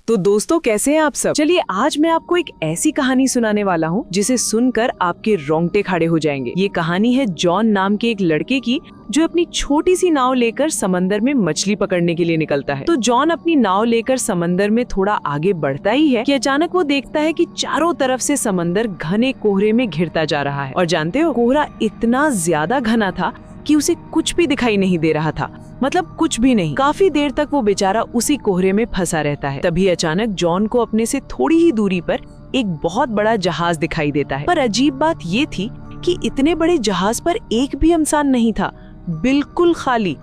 तो दोस्तों, कैसे हैं आप सब? चलिए आज मैं आपको एक ऐसी कहानी सुनाने वाला हूँ जिसे सुनकर आपके रोंगटे खड़े हो जाएंगे। ये कहानी है जॉन नाम के एक लड़के की, जो अपनी छोटी सी नाव लेकर समंदर में मछली पकड़ने के लिए निकलता है। तो जॉन अपनी नाव लेकर समंदर में थोड़ा आगे बढ़ता ही है कि अचानक वो देखता है कि चारों तरफ से समंदर घने कोहरे में घिरता जा रहा है। और जानते हो, कोहरा इतना ज्यादा घना था कि उसे कुछ भी दिखाई नहीं दे रहा था, मतलब कुछ भी नहीं। काफी देर तक वो बेचारा उसी कोहरे में फंसा रहता है। तभी अचानक जॉन को अपने से थोड़ी ही दूरी पर एक बहुत बड़ा जहाज दिखाई देता है। पर अजीब बात ये थी कि इतने बड़े जहाज पर एक भी इंसान नहीं था, बिल्कुल खाली।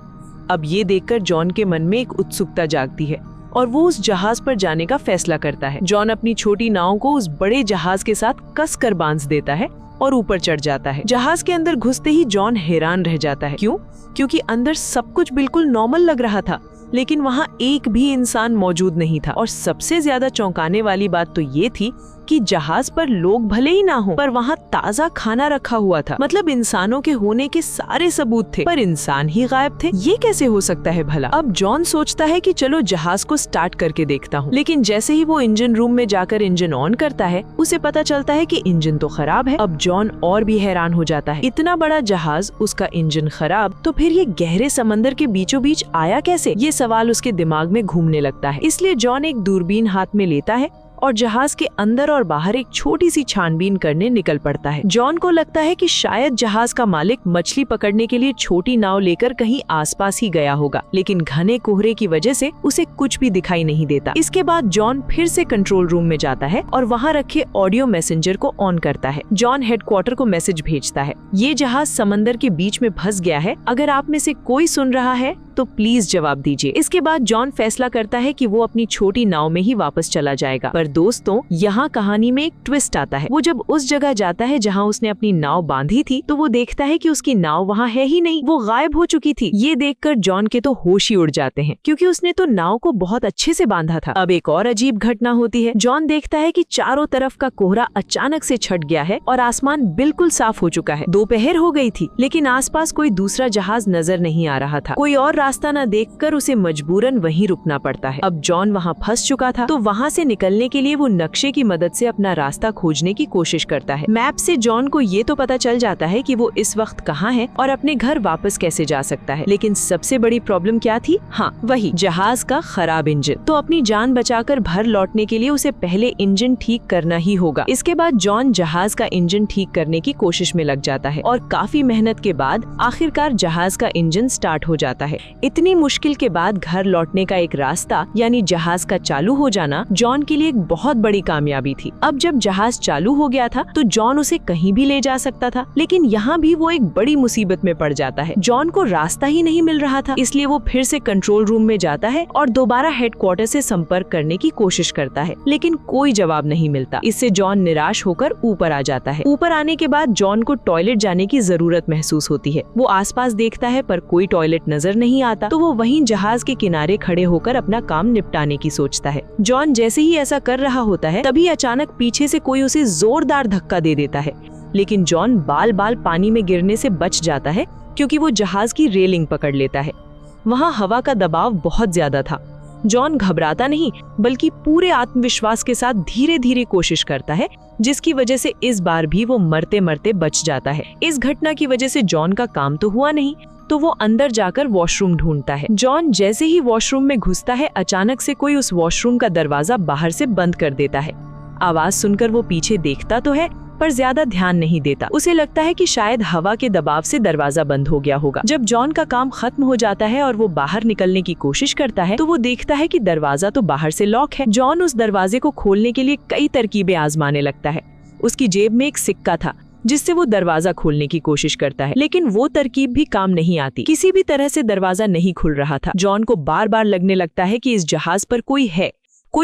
अब ये देखकर जॉन के मन में एक उत्सुकता जागती है और वो उस जहाज पर जाने का फैसला करता है। जॉन अपनी छोटी नाव को उस बड़े जहाज के साथ कसकर बांध देता है और ऊपर चढ़ जाता है। जहाज के अंदर घुसते ही जॉन हैरान रह जाता है। क्यों? क्योंकि अंदर सब कुछ बिल्कुल नॉर्मल लग रहा था, लेकिन वहाँ एक भी इंसान मौजूद नहीं था। और सबसे ज्यादा चौंकाने वाली बात तो ये थी कि जहाज पर लोग भले ही ना हो, पर वहाँ ताज़ा खाना रखा हुआ था। मतलब इंसानों के होने के सारे सबूत थे, पर इंसान ही गायब थे। ये कैसे हो सकता है भला? अब जॉन सोचता है कि चलो जहाज को स्टार्ट करके देखता हूँ। लेकिन जैसे ही वो इंजन रूम में जाकर इंजन ऑन करता है, उसे पता चलता है कि इंजन तो खराब है। अब जॉन और भी हैरान हो जाता है। इतना बड़ा जहाज, उसका इंजन खराब, तो फिर ये गहरे समंदर के बीचों बीच आया कैसे? ये सवाल उसके दिमाग में घूमने लगता है। इसलिए जॉन एक दूरबीन हाथ में लेता है और जहाज के अंदर और बाहर एक छोटी सी छानबीन करने निकल पड़ता है। जॉन को लगता है कि शायद जहाज का मालिक मछली पकड़ने के लिए छोटी नाव लेकर कहीं आसपास ही गया होगा, लेकिन घने कोहरे की वजह से उसे कुछ भी दिखाई नहीं देता। इसके बाद जॉन फिर से कंट्रोल रूम में जाता है और वहाँ रखे ऑडियो मैसेंजर को ऑन करता है। जॉन हेडक्वार्टर को मैसेज भेजता है, ये जहाज समंदर के बीच में फंस गया है, अगर आप में से कोई सुन रहा है तो प्लीज जवाब दीजिए। इसके बाद जॉन फैसला करता है कि वो अपनी छोटी नाव में ही वापस चला जाएगा। पर दोस्तों, यहाँ कहानी में एक ट्विस्ट आता है। वो जब उस जगह जाता है जहाँ उसने अपनी नाव बांधी थी, तो वो देखता है कि उसकी नाव वहाँ है ही नहीं, वो गायब हो चुकी थी। ये देखकर जॉन के तो होश ही उड़ जाते हैं, क्योंकि उसने तो नाव को बहुत अच्छे से बांधा था। अब एक और अजीब घटना होती है। जॉन देखता है कि चारों तरफ का कोहरा अचानक से छट गया है और आसमान बिल्कुल साफ हो चुका है। दोपहर हो गई थी, लेकिन आसपास कोई दूसरा जहाज नजर नहीं आ रहा था। कोई और रास्ता न देखकर उसे मजबूरन वहीं रुकना पड़ता है। अब जॉन वहाँ फंस चुका था, तो वहाँ से निकलने के लिए वो नक्शे की मदद से अपना रास्ता खोजने की कोशिश करता है। मैप से जॉन को ये तो पता चल जाता है कि वो इस वक्त कहाँ है और अपने घर वापस कैसे जा सकता है। लेकिन सबसे बड़ी प्रॉब्लम क्या थी? हाँ, वही जहाज का खराब इंजन। तो अपनी जान बचाकर घर लौटने के लिए उसे पहले इंजन ठीक करना ही होगा। इसके बाद जॉन जहाज का इंजन ठीक करने की कोशिश में लग जाता है और काफी मेहनत के बाद आखिरकार जहाज का इंजन स्टार्ट हो जाता है। इतनी मुश्किल के बाद घर लौटने का एक रास्ता, यानी जहाज का चालू हो जाना, जॉन के लिए एक बहुत बड़ी कामयाबी थी। अब जब जहाज चालू हो गया था, तो जॉन उसे कहीं भी ले जा सकता था, लेकिन यहाँ भी वो एक बड़ी मुसीबत में पड़ जाता है। जॉन को रास्ता ही नहीं मिल रहा था, इसलिए वो फिर से कंट्रोल रूम में जाता है और दोबारा हेडक्वार्टर से संपर्क करने की कोशिश करता है, लेकिन कोई जवाब नहीं मिलता। इससे जॉन निराश होकर ऊपर आ जाता है। ऊपर आने के बाद जॉन को टॉयलेट जाने की जरूरत महसूस होती है। वो आसपास देखता है, पर कोई टॉयलेट नजर नहीं आता, तो वो वहीं जहाज के किनारे खड़े होकर अपना काम निपटाने की सोचता है। जॉन जैसे ही ऐसा कर रहा होता है, तभी अचानक पीछे से कोई उसे जोरदार धक्का दे देता है। लेकिन जॉन बाल बाल पानी में गिरने से बच जाता है, क्योंकि वो जहाज की रेलिंग पकड़ लेता है। वहाँ हवा का दबाव बहुत ज्यादा था। जॉन घबराता नहीं, बल्कि पूरे आत्मविश्वास के साथ धीरे धीरे कोशिश करता है, जिसकी वजह से इस बार भी वो मरते मरते बच जाता है। इस घटना की वजह से जॉन का काम तो हुआ नहीं, तो वो अंदर जाकर वॉशरूम ढूंढता है। जॉन जैसे ही वॉशरूम में घुसता है, अचानक से कोई उस वॉशरूम का दरवाजा बाहर से बंद कर देता है। आवाज सुनकर वो पीछे देखता तो है, पर ज्यादा ध्यान नहीं देता। उसे लगता है कि शायद हवा के दबाव से दरवाजा बंद हो गया होगा। जब जॉन का काम खत्म हो जाता है और वो बाहर निकलने की कोशिश करता है, तो वो देखता है कि दरवाजा तो बाहर से लॉक है। जॉन उस दरवाजे को खोलने के लिए कई तरकीबें आजमाने लगता है। उसकी जेब में एक सिक्का था, जिससे वो दरवाजा खोलने की कोशिश करता है, लेकिन वो तरकीब भी काम नहीं आती। किसी भी तरह से दरवाजा नहीं खुल रहा था। जॉन को बार बार लगने लगता है कि इस जहाज पर कोई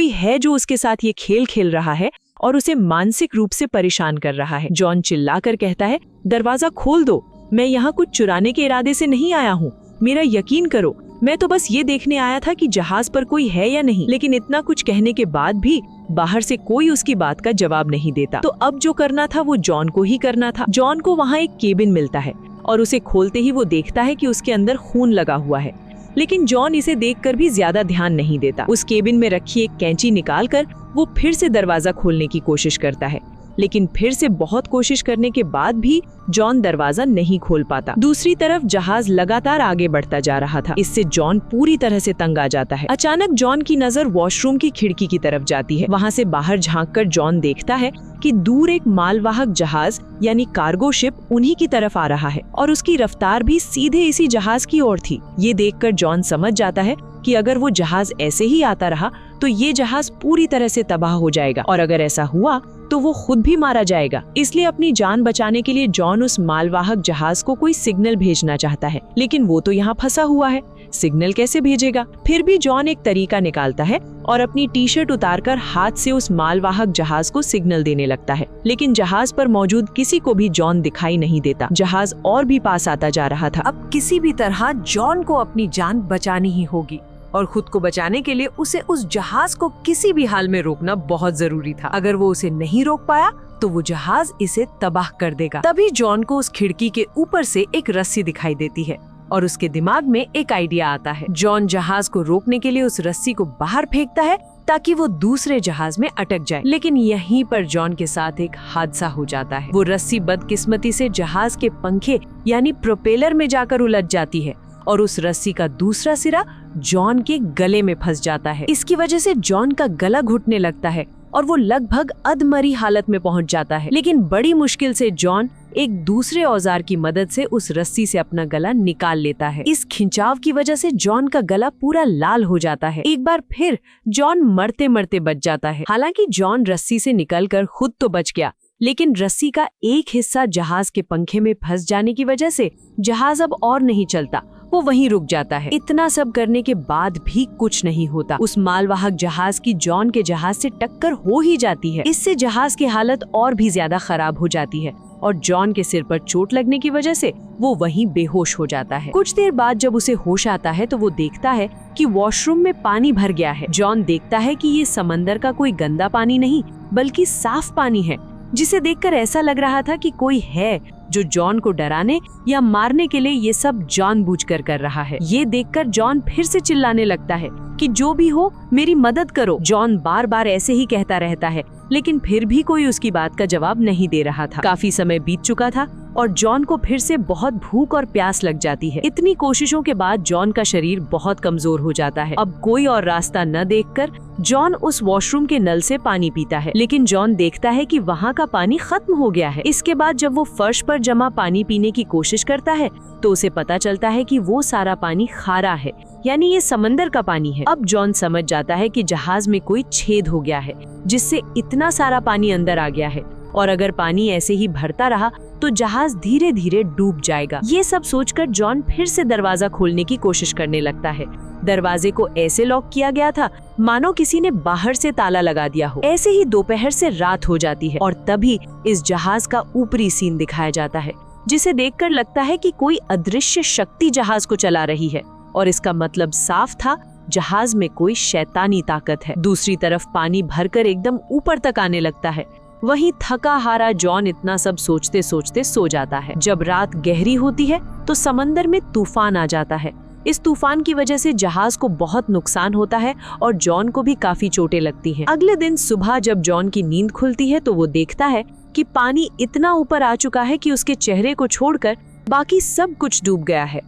है जो उसके साथ ये खेल खेल रहा है और उसे मानसिक रूप से परेशान कर रहा है। जॉन चिल्लाकर कहता है, दरवाजा खोल दो, मैं यहाँ कुछ चुराने के इरादे से नहीं आया हूँ, मेरा यकीन करो, मैं तो बस ये देखने आया था कि जहाज पर कोई है या नहीं। लेकिन इतना कुछ कहने के बाद भी बाहर से कोई उसकी बात का जवाब नहीं देता। तो अब जो करना था वो जॉन को ही करना था। जॉन को वहाँ एक केबिन मिलता है और उसे खोलते ही वो देखता है कि उसके अंदर खून लगा हुआ है। लेकिन जॉन इसे देखकर भी ज्यादा ध्यान नहीं देता। उस केबिन में रखी एक कैंची निकालकर वो फिर से दरवाजा खोलने की कोशिश करता है, लेकिन फिर से बहुत कोशिश करने के बाद भी जॉन दरवाजा नहीं खोल पाता। दूसरी तरफ जहाज लगातार आगे बढ़ता जा रहा था। इससे जॉन पूरी तरह से तंग आ जाता है। अचानक जॉन की नजर वॉशरूम की खिड़की की तरफ जाती है। वहाँ से बाहर झांककर जॉन देखता है कि दूर एक मालवाहक जहाज यानी कार्गो शिप उन्हीं की तरफ आ रहा है और उसकी रफ्तार भी सीधे इसी जहाज की ओर थी। ये देखकर जॉन समझ जाता है कि अगर वो जहाज ऐसे ही आता रहा तो ये जहाज पूरी तरह से तबाह हो जाएगा और अगर ऐसा हुआ तो वो खुद भी मारा जाएगा। इसलिए अपनी जान बचाने के लिए जॉन उस मालवाहक जहाज को कोई सिग्नल भेजना चाहता है, लेकिन वो तो यहाँ फंसा हुआ है, सिग्नल कैसे भेजेगा। फिर भी जॉन एक तरीका निकालता है और अपनी टी शर्ट उतारकर हाथ से उस मालवाहक जहाज को सिग्नल देने लगता है, लेकिन जहाज पर मौजूद किसी को भी जॉन दिखाई नहीं देता। जहाज और भी पास आता जा रहा था। अब किसी भी तरह जॉन को अपनी जान बचानी ही होगी और खुद को बचाने के लिए उसे उस जहाज को किसी भी हाल में रोकना बहुत जरूरी था। अगर वो उसे नहीं रोक पाया तो वो जहाज इसे तबाह कर देगा। तभी जॉन को उस खिड़की के ऊपर से एक रस्सी दिखाई देती है और उसके दिमाग में एक आइडिया आता है। जॉन जहाज को रोकने के लिए उस रस्सी को बाहर फेंकता है ताकि वो दूसरे जहाज में अटक जाए, लेकिन यहीं पर जॉन के साथ एक हादसा हो जाता है। वो रस्सी बदकिस्मती से जहाज के पंखे यानी प्रोपेलर में जाकर उलझ जाती है और उस रस्सी का दूसरा सिरा जॉन के गले में फंस जाता है। इसकी वजह से जॉन का गला घुटने लगता है और वो लगभग अधमरी हालत में पहुंच जाता है। लेकिन बड़ी मुश्किल से जॉन एक दूसरे औजार की मदद से उस रस्सी से अपना गला निकाल लेता है। इस खिंचाव की वजह से जॉन का गला पूरा लाल हो जाता है। एक बार फिर जॉन मरते मरते बच जाता है। हालांकि जॉन रस्सी से निकलकर खुद तो बच गया, लेकिन रस्सी का एक हिस्सा जहाज के पंखे में फंस जाने की वजह से जहाज अब और नहीं चलता, वो वहीं रुक जाता है। इतना सब करने के बाद भी कुछ नहीं होता। उस मालवाहक जहाज की जॉन के जहाज से टक्कर हो ही जाती है। इससे जहाज की हालत और भी ज्यादा खराब हो जाती है और जॉन के सिर पर चोट लगने की वजह से वो वहीं बेहोश हो जाता है। कुछ देर बाद जब उसे होश आता है तो वो देखता है कि वॉशरूम में पानी भर गया है। जॉन देखता है कि ये समंदर का कोई गंदा पानी नहीं बल्कि साफ पानी है, जिसे देखकर ऐसा लग रहा था कि कोई है जो जॉन को डराने या मारने के लिए ये सब जानबूझकर कर रहा है। ये देखकर जॉन फिर से चिल्लाने लगता है कि जो भी हो मेरी मदद करो। जॉन बार बार ऐसे ही कहता रहता है, लेकिन फिर भी कोई उसकी बात का जवाब नहीं दे रहा था। काफी समय बीत चुका था और जॉन को फिर से बहुत भूख और प्यास लग जाती है। इतनी कोशिशों के बाद जॉन का शरीर बहुत कमजोर हो जाता है। अब कोई और रास्ता न देखकर जॉन उस वॉशरूम के नल से पानी पीता है, लेकिन जॉन देखता है कि वहाँ का पानी खत्म हो गया है। इसके बाद जब वो फर्श पर जमा पानी पीने की कोशिश करता है तो उसे पता चलता है कि वो सारा पानी खारा है, यानी ये समंदर का पानी है। अब जॉन समझ जाता है कि जहाज में कोई छेद हो गया है जिससे इतना सारा पानी अंदर आ गया है और अगर पानी ऐसे ही भरता रहा तो जहाज धीरे धीरे डूब जाएगा। ये सब सोचकर जॉन फिर से दरवाजा खोलने की कोशिश करने लगता है। दरवाजे को ऐसे लॉक किया गया था मानो किसी ने बाहर से ताला लगा दिया हो। ऐसे ही दोपहर से रात हो जाती है और तभी इस जहाज का ऊपरी सीन दिखाया जाता है, जिसे देखकर लगता है कि कोई अदृश्य शक्ति जहाज को चला रही है और इसका मतलब साफ था, जहाज में कोई शैतानी ताकत है। दूसरी तरफ पानी भरकर एकदम ऊपर तक आने लगता है। वहीं थका हारा जॉन इतना सब सोचते सोचते सो जाता है। जब रात गहरी होती है तो समंदर में तूफान आ जाता है। इस तूफान की वजह से जहाज को बहुत नुकसान होता है और जॉन को भी काफी चोटें लगती हैं। अगले दिन सुबह जब जॉन की नींद खुलती है तो वो देखता है कि पानी इतना ऊपर आ चुका है कि उसके चेहरे को छोड़कर बाकी सब कुछ डूब गया है।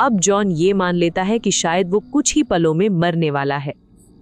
अब जॉन ये मान लेता है कि शायद वो कुछ ही पलों में मरने वाला है।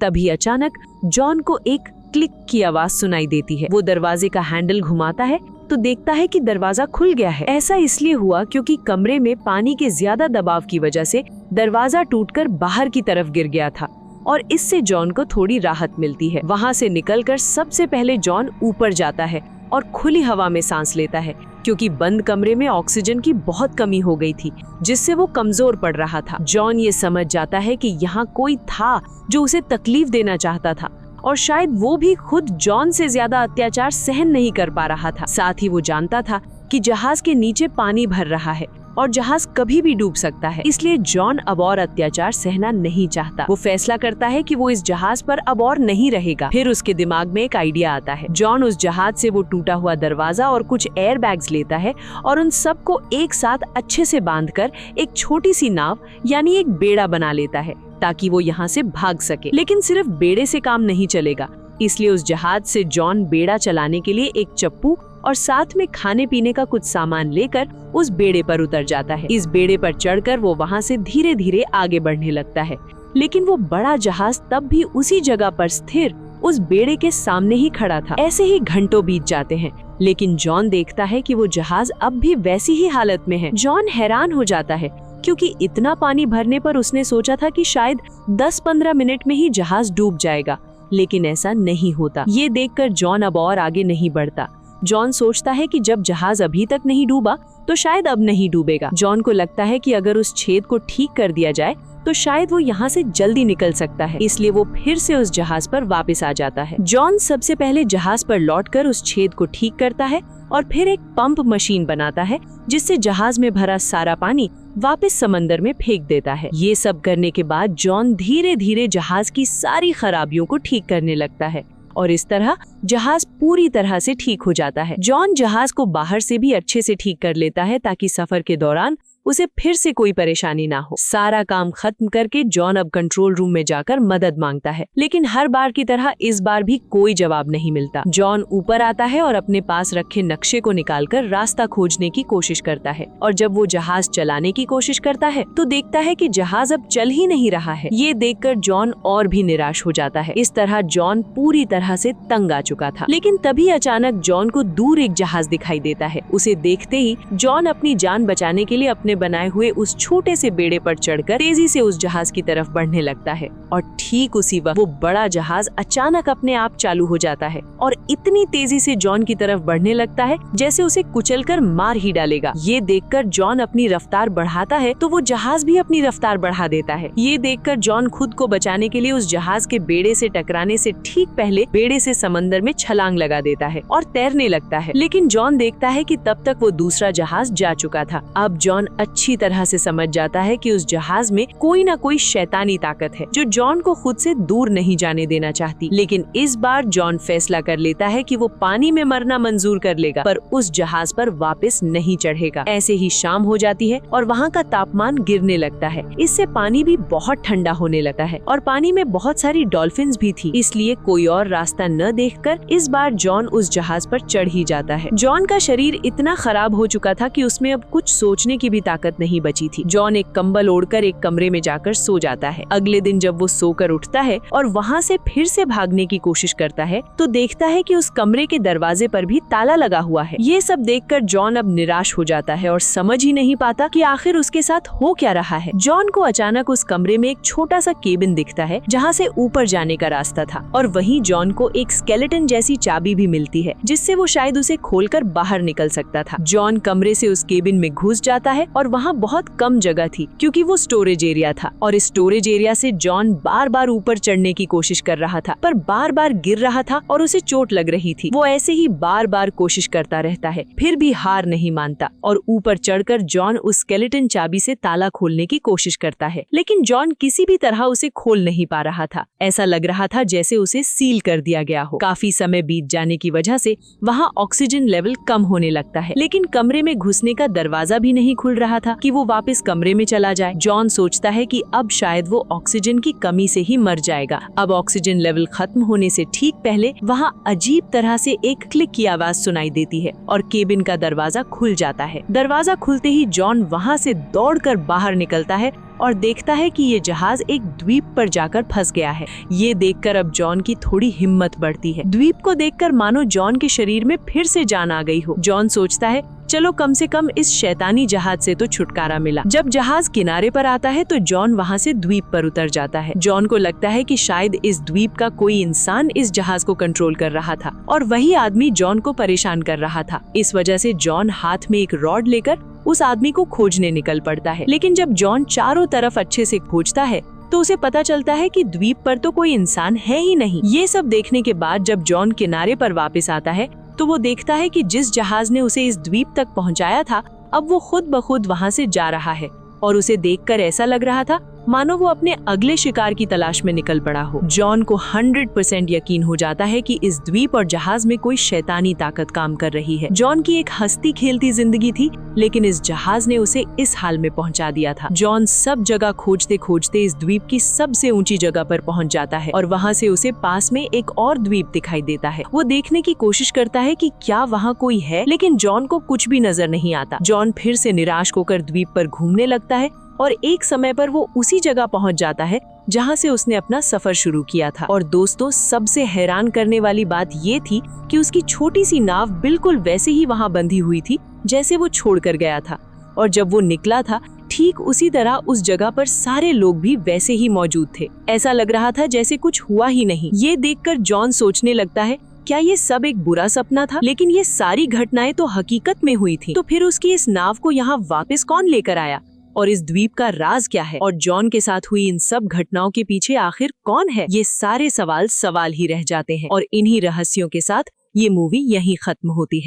तभी अचानक जॉन को एक क्लिक की आवाज सुनाई देती है। वो दरवाजे का हैंडल घुमाता है तो देखता है कि दरवाजा खुल गया है। ऐसा इसलिए हुआ क्योंकि कमरे में पानी के ज्यादा दबाव की वजह से दरवाजा टूटकर बाहर की तरफ गिर गया था और इससे जॉन को थोड़ी राहत मिलती है। वहाँ से निकलकर सबसे पहले जॉन ऊपर जाता है और खुली हवा में सांस लेता है, क्योंकि बंद कमरे में ऑक्सीजन की बहुत कमी हो गई थी, जिससे वो कमजोर पड़ रहा था। जॉन ये समझ जाता है कि यहाँ कोई था जो उसे तकलीफ देना चाहता था और शायद वो भी खुद जॉन से ज्यादा अत्याचार सहन नहीं कर पा रहा था। साथ ही वो जानता था कि जहाज के नीचे पानी भर रहा है और जहाज कभी भी डूब सकता है। इसलिए जॉन अब और अत्याचार सहना नहीं चाहता। वो फैसला करता है कि वो इस जहाज पर अब और नहीं रहेगा। फिर उसके दिमाग में एक आइडिया आता है। जॉन उस जहाज से वो टूटा हुआ दरवाजा और कुछ एयर बैग्स लेता है और उन सबको एक साथ अच्छे से बांधकर एक छोटी सी नाव यानी एक बेड़ा बना लेता है ताकि वो यहाँ से भाग सके। लेकिन सिर्फ बेड़े से काम नहीं चलेगा, इसलिए उस जहाज से जॉन बेड़ा चलाने के लिए एक चप्पू और साथ में खाने पीने का कुछ सामान लेकर उस बेड़े पर उतर जाता है। इस बेड़े पर चढ़कर वो वहाँ से धीरे धीरे आगे बढ़ने लगता है। लेकिन वो बड़ा जहाज तब भी उसी जगह पर स्थिर उस बेड़े के सामने ही खड़ा था। ऐसे ही घंटों बीत जाते हैं, लेकिन जॉन देखता है कि वो जहाज अब भी वैसी ही हालत में है। जॉन हैरान हो जाता है क्योंकि इतना पानी भरने पर उसने सोचा था कि शायद 10-15 मिनट में ही जहाज डूब जाएगा, लेकिन ऐसा नहीं होता। ये देखकर जॉन अब और आगे नहीं बढ़ता। जॉन सोचता है कि जब जहाज अभी तक नहीं डूबा तो शायद अब नहीं डूबेगा। जॉन को लगता है कि अगर उस छेद को ठीक कर दिया जाए तो शायद वो यहाँ से जल्दी निकल सकता है, इसलिए वो फिर से उस जहाज पर वापस आ जाता है। जॉन सबसे पहले जहाज पर लौटकर उस छेद को ठीक करता है और फिर एक पंप मशीन बनाता है जिससे जहाज में भरा सारा पानी वापस समंदर में फेंक देता है। ये सब करने के बाद जॉन धीरे धीरे जहाज की सारी खराबियों को ठीक करने लगता है और इस तरह जहाज पूरी तरह से ठीक हो जाता है। जॉन जहाज को बाहर से भी अच्छे से ठीक कर लेता है ताकि सफर के दौरान उसे फिर से कोई परेशानी ना हो। सारा काम खत्म करके जॉन अब कंट्रोल रूम में जाकर मदद मांगता है, लेकिन हर बार की तरह इस बार भी कोई जवाब नहीं मिलता। जॉन ऊपर आता है और अपने पास रखे नक्शे को निकालकर रास्ता खोजने की कोशिश करता है और जब वो जहाज चलाने की कोशिश करता है तो देखता है कि जहाज अब चल ही नहीं रहा है। ये देखकर जॉन और भी निराश हो जाता है। इस तरह जॉन पूरी तरह से तंग आ चुका था। लेकिन तभी अचानक जॉन को दूर एक जहाज दिखाई देता है। उसे देखते ही जॉन अपनी जान बचाने के लिए अपने बनाए हुए उस छोटे से बेड़े पर चढ़कर तेजी से उस जहाज की तरफ बढ़ने लगता है और ठीक उसी वक्त वो बड़ा जहाज अचानक अपने आप चालू हो जाता है और इतनी तेजी से जॉन की तरफ बढ़ने लगता है जैसे उसे कुचलकर मार ही डालेगा। ये देखकर जॉन अपनी रफ्तार बढ़ाता है तो वो जहाज भी अपनी रफ्तार बढ़ा देता है। ये देखकर जॉन खुद को बचाने के लिए उस जहाज के बेड़े से टकराने से ठीक पहले बेड़े से समंदर में छलांग लगा देता है और तैरने लगता है। लेकिन जॉन देखता है कि तब तक वो दूसरा जहाज जा चुका था। अब जॉन अच्छी तरह से समझ जाता है कि उस जहाज में कोई ना कोई शैतानी ताकत है जो जॉन को खुद से दूर नहीं जाने देना चाहती। लेकिन इस बार जॉन फैसला कर लेता है कि वो पानी में मरना मंजूर कर लेगा पर उस जहाज पर वापस नहीं चढ़ेगा। ऐसे ही शाम हो जाती है और वहाँ का तापमान गिरने लगता है। इससे पानी भी बहुत ठंडा होने लगता है और पानी में बहुत सारी डॉल्फिन्स भी थी, इसलिए कोई और रास्ता न देखकर इस बार जॉन उस जहाज पर चढ़ ही जाता है। जॉन का शरीर इतना खराब हो चुका था कि उसमें अब कुछ सोचने की भी ताकत नहीं बची थी। जॉन एक कंबल ओढ़कर एक कमरे में जाकर सो जाता है। अगले दिन जब वो सोकर उठता है और वहाँ से फिर से भागने की कोशिश करता है तो देखता है कि उस कमरे के दरवाजे पर भी ताला लगा हुआ है। ये सब देखकर जॉन अब निराश हो जाता है और समझ ही नहीं पाता कि आखिर उसके साथ हो क्या रहा है। जॉन को अचानक उस कमरे में एक छोटा सा केबिन दिखता है जहाँ से ऊपर जाने का रास्ता था और वहीं जॉन को एक स्केलेटन जैसी चाबी भी मिलती है जिससे वो शायद उसे खोलकर बाहर निकल सकता था। जॉन कमरे से उस केबिन में घुस जाता है और वहाँ बहुत कम जगह थी क्योंकि वो स्टोरेज एरिया था और इस स्टोरेज एरिया से जॉन बार बार ऊपर चढ़ने की कोशिश कर रहा था पर बार बार गिर रहा था और उसे चोट लग रही थी। वो ऐसे ही बार बार कोशिश करता रहता है, फिर भी हार नहीं मानता और ऊपर चढ़कर जॉन उस स्केलेटन चाबी से ताला खोलने की कोशिश करता है। लेकिन जॉन किसी भी तरह उसे खोल नहीं पा रहा था। ऐसा लग रहा था जैसे उसे सील कर दिया गया हो। काफी समय बीत जाने की वजह से वहाँ ऑक्सीजन लेवल कम होने लगता है, लेकिन कमरे में घुसने का दरवाजा भी नहीं खुल रहा था कि वो वापस कमरे में चला जाए। जॉन सोचता है कि अब शायद वो ऑक्सीजन की कमी से ही मर जाएगा। अब ऑक्सीजन लेवल खत्म होने से ठीक पहले वहाँ अजीब तरह से एक क्लिक की आवाज सुनाई देती है और केबिन का दरवाजा खुल जाता है। दरवाजा खुलते ही जॉन वहाँ से दौड़कर बाहर निकलता है और देखता है कि ये जहाज एक द्वीप पर जाकर फंस गया है। ये देखकर अब जॉन की थोड़ी हिम्मत बढ़ती है। द्वीप को देखकर मानो जॉन के शरीर में फिर से जान आ गई हो। जॉन सोचता है चलो कम से कम इस शैतानी जहाज से तो छुटकारा मिला। जब जहाज किनारे पर आता है तो जॉन वहाँ से द्वीप पर उतर जाता है। जॉन को लगता है कि शायद इस द्वीप का कोई इंसान इस जहाज को कंट्रोल कर रहा था और वही आदमी जॉन को परेशान कर रहा था। इस वजह से जॉन हाथ में एक रॉड लेकर उस आदमी को खोजने निकल पड़ता है। लेकिन जब जॉन चारों तरफ अच्छे से खोजता है तो उसे पता चलता है कि द्वीप पर तो कोई इंसान है ही नहीं। ये सब देखने के बाद जब जॉन किनारे पर वापस आता है तो वो देखता है कि जिस जहाज ने उसे इस द्वीप तक पहुंचाया था अब वो खुद ब खुद वहाँ से जा रहा है और उसे देखकर ऐसा लग रहा था मानो वो अपने अगले शिकार की तलाश में निकल पड़ा हो। जॉन को 100% यकीन हो जाता है कि इस द्वीप और जहाज में कोई शैतानी ताकत काम कर रही है। जॉन की एक हंसती खेलती जिंदगी थी, लेकिन इस जहाज ने उसे इस हाल में पहुंचा दिया था। जॉन सब जगह खोजते खोजते इस द्वीप की सबसे ऊंची जगह पर पहुंच जाता है और वहां से उसे पास में एक और द्वीप दिखाई देता है। वो देखने की कोशिश करता है कि क्या वहां कोई है, लेकिन जॉन को कुछ भी नजर नहीं आता। जॉन फिर से निराश होकर द्वीप पर घूमने लगता है और एक समय पर वो उसी जगह पहुंच जाता है जहां से उसने अपना सफर शुरू किया था। और दोस्तों, सबसे हैरान करने वाली बात ये थी कि उसकी छोटी सी नाव बिल्कुल वैसे ही वहां बंधी हुई थी जैसे वो छोड़कर गया था। और जब वो निकला था, ठीक उसी तरह उस जगह पर सारे लोग भी वैसे ही मौजूद थे। ऐसा लग रहा था जैसे कुछ हुआ ही नहीं। ये देखकर जॉन सोचने लगता है, क्या ये सब एक बुरा सपना था? लेकिन ये सारी घटनाएं तो हकीकत में हुई थी। तो फिर उसकी इस नाव को यहाँ वापस कौन लेकर आया और इस द्वीप का राज क्या है? और जॉन के साथ हुई इन सब घटनाओं के पीछे आखिर कौन है? ये सारे सवाल ही रह जाते हैं और इन्हीं रहस्यों के साथ ये मूवी यहीं खत्म होती है।